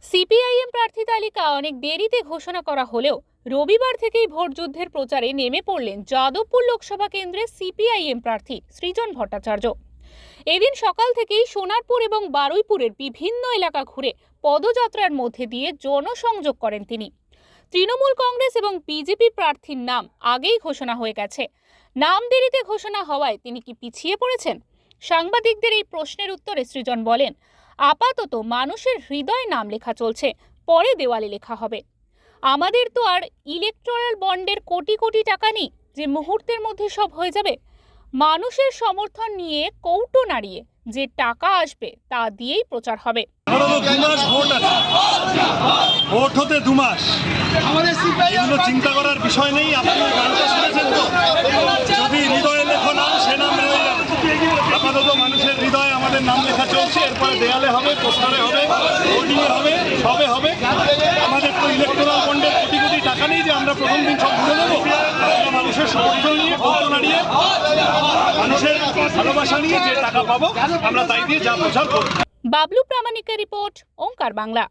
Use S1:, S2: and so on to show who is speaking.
S1: CPIM প্রার্থী তালিকা অনেক দেরিতে ঘোষণা করা হলেও রবিবার থেকেই ভোটযুদ্ধের প্রচারে নেমে পড়লেন যাদবপুর লোকসভা কেন্দ্রের সিপিআইএম প্রার্থী সৃজন ভট্টাচার্য। এদিন সকাল থেকেই সোনারপুর এবং বারুইপুরের বিভিন্ন এলাকা ঘুরে পদযাত্রার মধ্যে দিয়ে জনসংযোগ করেন তিনি। তৃণমূল কংগ্রেস এবং বিজেপি প্রার্থীর নাম আগেই ঘোষণা হয়ে গেছে। নাম দেরিতে ঘোষণা হওয়ায় তিনি কি পিছিয়ে পড়েছেন? সাংবাদিকদের এই প্রশ্নের উত্তরে সৃজন বলেন, আপাতত মানুষের হৃদয়ে নাম লেখা চলছে, পরে দেওয়ালে লেখা হবে। আমাদের তো আর ইলেকট্রাল বন্ডের কোটি কোটি টাকা নেই যে মুহূর্তের মধ্যে সব হয়ে যাবে। মানুষের সমর্থন নিয়ে কৌটো নাড়িয়ে যে টাকা আসবে তা দিয়েই প্রচার হবে।
S2: ভোট হতে 2 মাস, এগুলো চিন্তা করার বিষয় নেই। আপনি গানটা শুনেছেন তো, যদি হৃদয়ে লেখো নাম সে নাম রয়ে যাবে। আপাতত মানুষের হৃদয়ে আমাদের নাম লেখা চলছে, এরপরে দেয়ালে হবে, পোস্টারে হবে, হোর্ডিংয়ে হবে, সবে হবে। আমাদের তো ইলেকট্রাল বন্ডের কোটি কোটি টাকা নেই যে আমরা প্রথম দিন সব ভুলে দেবো। আমরা মানুষের সমর্থন নিয়ে, কৌটো নাড়িয়ে, মানুষের ভালোবাসা নিয়ে যে টাকা পাবো আমরা তাই দিয়ে যা প্রচার করব।
S1: বাবলু প্রামাণিকের রিপোর্ট, ওঙ্কার বাংলা।